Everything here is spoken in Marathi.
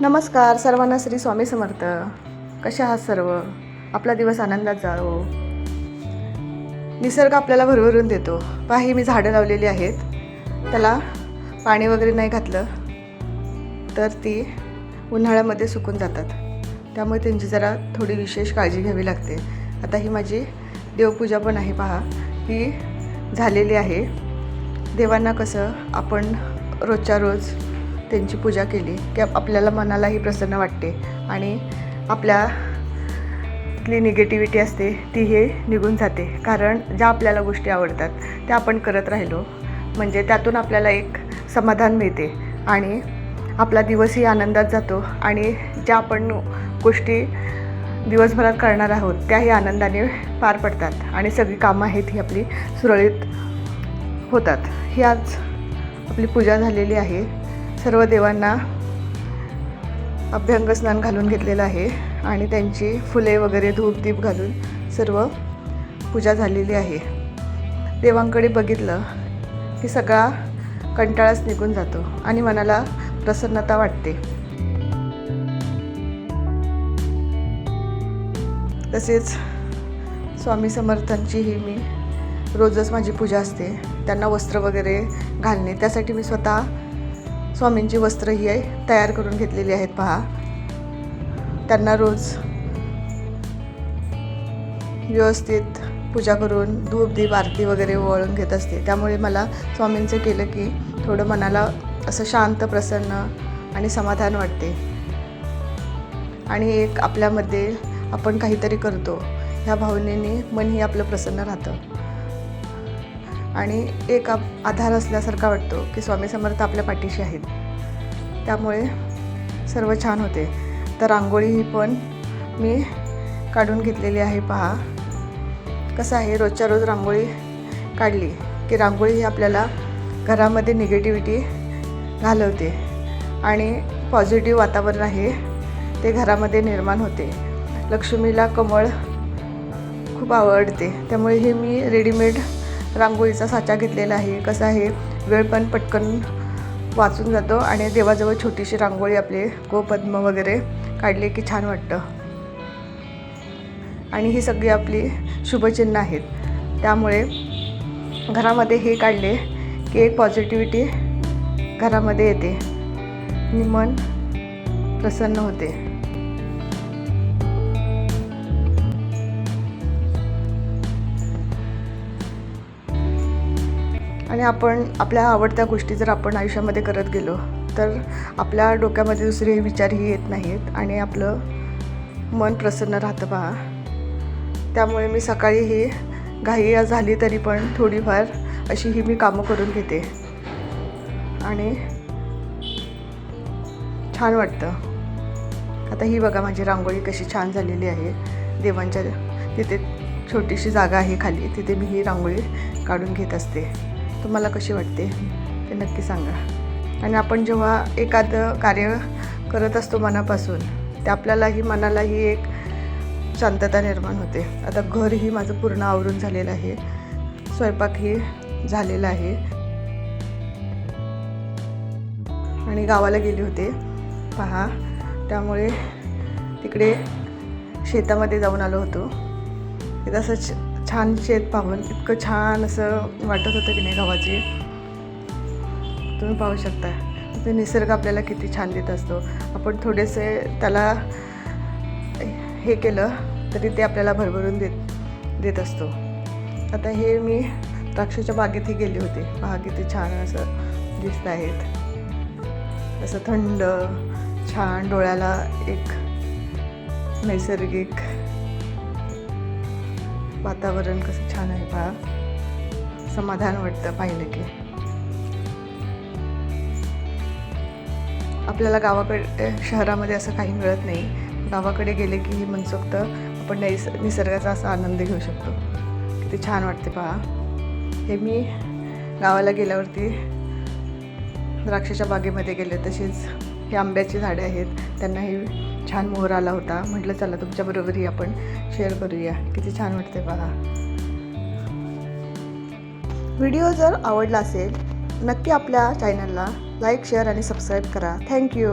नमस्कार सर्वांना, श्री स्वामी समर्थ. कशा आहात सर्व? आपला दिवस आनंदात जावो. निसर्ग आपल्याला भरभरून देतो. पहा, ही मी झाडं लावलेली आहेत. त्याला पाणी वगैरे नाही घातलं तर ती उन्हाळ्यामध्ये सुकून जातात. त्यामुळे त्यांची जरा थोडी विशेष काळजी घ्यावी लागते. आता ही माझी देवपूजा पण आहे. पहा, ही झालेली आहे. देवांना कसं आपण रोजच्या रोज त्यांची पूजा केली की आपल्याला मनालाही प्रसन्न वाटते आणि आपल्यातली निगेटिव्हिटी असते ती हे निघून जाते. कारण ज्या आपल्याला गोष्टी आवडतात त्या आपण करत राहिलो म्हणजे त्यातून आपल्याला एक समाधान मिळते आणि आपला दिवसही आनंदात जातो आणि ज्या आपण गोष्टी दिवसभरात करणार आहोत त्याही आनंदाने पार पडतात आणि सगळी कामं आहेत ही आपली सुरळीत होतात. ही आज आपली पूजा झालेली आहे. सर्व देवांना अभ्यंग स्नान घालून घेतलेलं आहे आणि त्यांची फुले वगैरे धूप दीप घालून सर्व पूजा झालेली आहे. देवांकडे बघितलं की सगळा कंटाळाच निघून जातो आणि मनाला प्रसन्नता वाटते. तसेच स्वामी समर्थांची ही मी रोजच माझी पूजा असते. त्यांना वस्त्र वगैरे घालणे, त्यासाठी मी स्वतः स्वामींची वस्त्र ही तयार करून घेतलेली आहेत. पहा, त्यांना रोज व्यवस्थित पूजा करून धूप दीप आरती वगैरे ओवाळून घेत असते. त्यामुळे मला स्वामींचं केलं की थोडं मनाला असं शांत, प्रसन्न आणि समाधान वाटते आणि एक आपल्यामध्ये आपण काहीतरी करतो ह्या भावनेने मनही आपलं प्रसन्न राहतं आणि एक आधार असल्यासारखा वाटतो की स्वामी समर्थ आपल्या पाठीशी आहेत. त्यामुळे सर्व छान होते. तर रांगोळी ही पण मी काढून घेतलेली आहे. पहा, कसं आहे, रोजच्या रोज रांगोळी काढली की रांगोळी ही आपल्याला घरामध्ये निगेटिव्हिटी घालवते आणि पॉझिटिव्ह वातावरण आहे ते घरामध्ये निर्माण होते. लक्ष्मीला कमळ खूप आवडते. त्यामुळे हे मी रेडीमेड रांगोळीचा साचा घेतलेला आहे. कसं आहे, वेळ पण पटकन वाचून जातो आणि देवाजवळ छोटीशी रांगोळी आपले गोपद्म वगैरे काढले की छान वाटतं आणि ही सगळी आपली शुभचिन्ह आहेत. त्यामुळे घरामध्ये हे काढले की एक पॉझिटिव्हिटी घरामध्ये येते आणि मन प्रसन्न होते. आणि आपण आपल्या आवडत्या गोष्टी जर आपण आयुष्यामध्ये करत गेलो तर आपल्या डोक्यामध्ये दुसरे विचारही येत नाहीत आणि आपलं मन प्रसन्न राहतं. पहा, त्यामुळे मी सकाळी ही घाई झाली तरी पण थोडीफार अशी ही मी कामं करून घेते आणि छान वाटतं. आता ही बघा, माझी रांगोळी कशी छान झालेली आहे. देवांच्या तिथे छोटीशी जागा आहे खाली, तिथे मी ही रांगोळी काढून घेत असते. तुम्हाला कशी वाटते ते नक्की सांगा. आणि आपण जेव्हा एखादं कार्य करत असतो मनापासून ते आपल्यालाही मनालाही एक शांतता निर्माण होते. आता घरही माझं पूर्ण आवरून झालेलं आहे. स्वयंपाकही झालेला आहे आणि गावाला गेले होते. पहा, त्यामुळे तिकडे शेतामध्ये जाऊन आलो होतो. तिथं असं छान शेत पाहून इतकं छान असं वाटत होतं की नाही गावाची. तुम्ही पाहू शकता ते निसर्ग आपल्याला किती छान देत असतो. आपण थोडेसे त्याला हे केलं तरी ते आपल्याला भरभरून देत असतो. आता हे मी द्राक्षाच्या बागेतही गेले होते. पहा, किती छान असं दिसत आहेत. असं थंड छान डोळ्याला एक नैसर्गिक वातावरण कसं छान आहे. पहा, समाधान वाटतं पाहिलं की. आपल्याला गावाकडे शहरामध्ये असं काही मिळत नाही. गावाकडे गेले की मनसोक्त आपण निसर्गाचा असा आनंद घेऊ शकतो. किती छान वाटते. पहा, हे मी गावाला गेल्यावरती द्राक्षाच्या बागेमध्ये गेले. तसेच हे आंब्याची झाडे आहेत, त्यांनाही छान मोहर आला होता. म्हटलं चला तुमच्याबरोबरही आपण शेअर करूया. किती छान वाटते. पहा, व्हिडिओ जर आवडला असेल नक्की आपल्या चॅनलला लाईक, शेअर आणि सबस्क्राईब करा. थँक्यू.